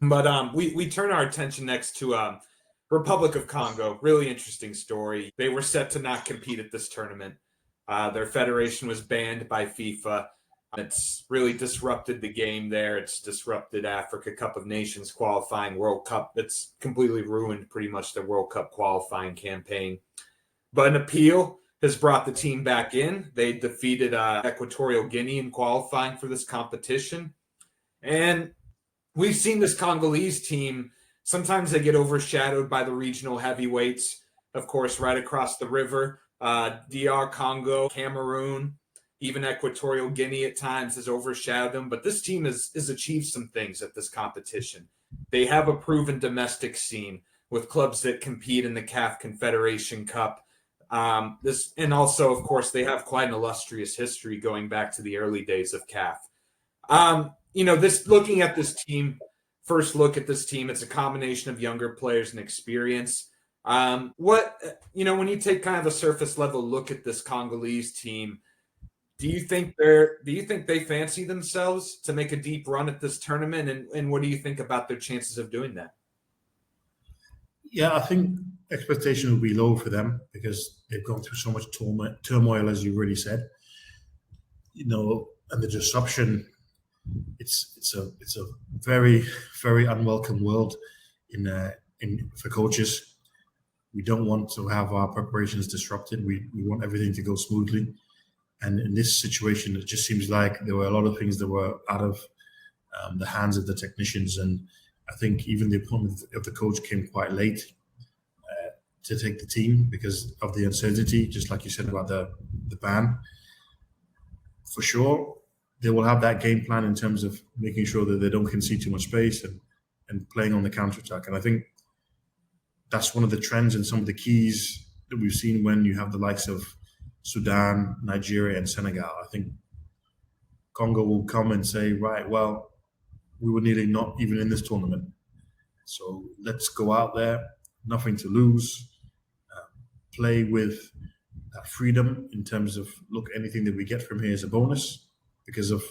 But we turn our attention next to Republic of Congo. Really interesting story. They were set to not compete at this tournament. Their federation was banned by FIFA. It's really disrupted the game there. It's disrupted Africa Cup of Nations qualifying, World Cup. It's completely ruined pretty much the World Cup qualifying campaign. But an appeal has brought the team back in. They defeated Equatorial Guinea in qualifying for this competition. And we've seen this Congolese team. Sometimes they get overshadowed by the regional heavyweights, of course, right across the river. DR Congo, Cameroon, even Equatorial Guinea at times has overshadowed them. But this team has achieved some things at this competition. They have a proven domestic scene with clubs that compete in the CAF Confederation Cup. And also, of course, they have quite an illustrious history going back to the early days of CAF. Looking at this team, first look at this team, it's a combination of younger players and experience. When you take kind of a surface level look at this Congolese team, do you think they fancy themselves to make a deep run at this tournament? And what do you think about their chances of doing that? Yeah, I think expectation will be low for them because they've gone through so much turmoil, as you already said. And the disruption. It's a very, very unwelcome world for coaches. We don't want to have our preparations disrupted. We want everything to go smoothly. And in this situation, it just seems like there were a lot of things that were out of the hands of the technicians. And I think even the appointment of the coach came quite late to take the team because of the uncertainty, just like you said about the ban. For sure, they will have that game plan in terms of making sure that they don't concede too much space and playing on the counter-attack. And I think that's one of the trends and some of the keys that we've seen when you have the likes of Sudan, Nigeria, and Senegal. I think Congo will come and say, right, well, we were nearly not even in this tournament. So let's go out there, nothing to lose, play with that freedom in terms of, look, anything that we get from here is a bonus because of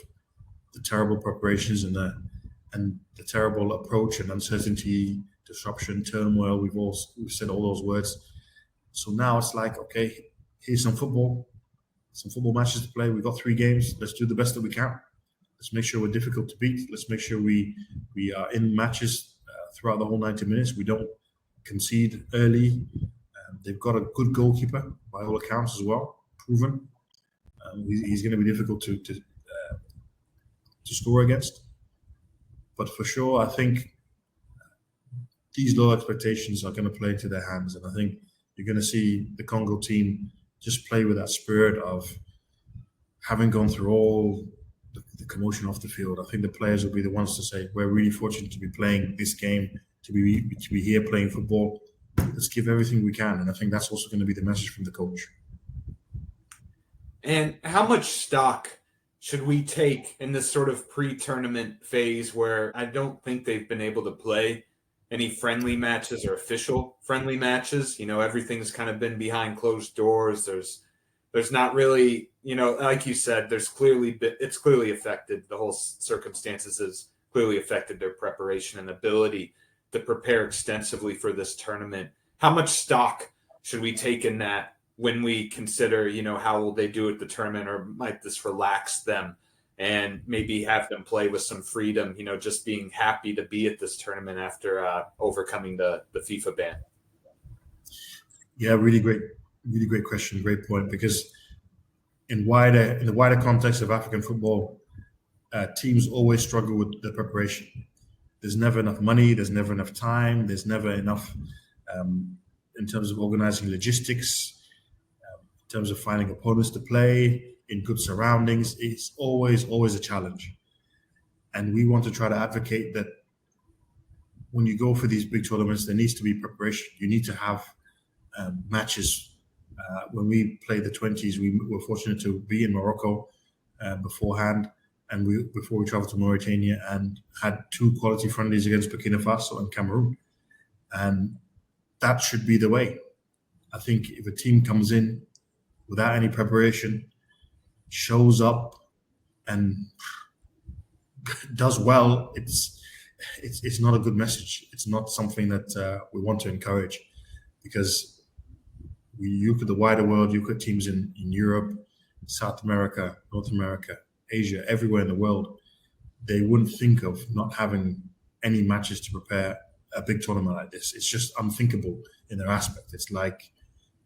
the terrible preparations and the terrible approach and uncertainty, disruption, turmoil. We've said all those words. So now it's like, okay, here's some football matches to play. We've got 3 games. Let's do the best that we can. Let's make sure we're difficult to beat. Let's make sure we are in matches throughout the whole 90 minutes. We don't concede early. They've got a good goalkeeper by all accounts as well, proven. He's going to be difficult to score against. But for sure, I think these low expectations are going to play into their hands. And I think you're going to see the Congo team just play with that spirit of having gone through all the commotion off the field. I think the players will be the ones to say, we're really fortunate to be playing this game, to be here playing football. Let's give everything we can. And I think that's also going to be the message from the coach. And how much stock should we take in this sort of pre-tournament phase where I don't think they've been able to play any friendly matches or official friendly matches? Everything's kind of been behind closed doors. There's not really, like you said, it's clearly affected, the whole circumstances has clearly affected their preparation and ability to prepare extensively for this tournament. How much stock should we take in that when we consider, how will they do at the tournament, or might this relax them and maybe have them play with some freedom, just being happy to be at this tournament after overcoming the FIFA ban? Yeah, really great question, great point, because in the wider context of African football, teams always struggle with the preparation. There's never enough money, there's never enough time, there's never enough in terms of organizing logistics, in terms of finding opponents to play in good surroundings. It's always a challenge. And we want to try to advocate that when you go for these big tournaments, there needs to be preparation. You need to have matches. When we played the 20s, we were fortunate to be in Morocco beforehand, and before we traveled to Mauritania, and had 2 quality friendlies against Burkina Faso and Cameroon. And that should be the way. I think if a team comes in without any preparation, shows up and does well, it's not a good message. It's not something that we want to encourage, because you look at the wider world, you look at teams in Europe, South America, North America, Asia, everywhere in the world, they wouldn't think of not having any matches to prepare a big tournament like this. It's just unthinkable in their aspect. It's like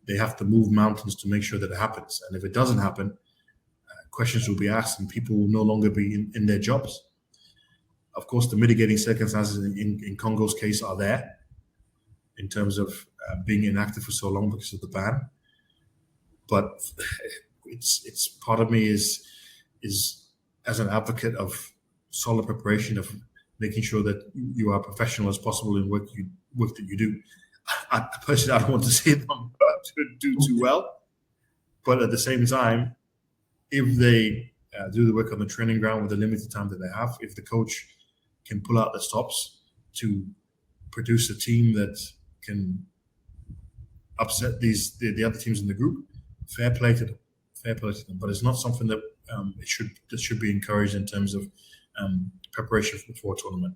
they have to move mountains to make sure that it happens. And if it doesn't happen, questions will be asked and people will no longer be in their jobs. Of course, the mitigating circumstances in Congo's case are there in terms of being inactive for so long because of the ban. But it's part of me is as an advocate of solid preparation, of making sure that you are professional as possible in work that you do. I personally, I don't want to see them to do too well, but at the same time, if they do the work on the training ground with the limited time that they have, if the coach can pull out the stops to produce a team that can upset the other teams in the group, fair play to them. But it's not something that should be encouraged in terms of preparation for a tournament.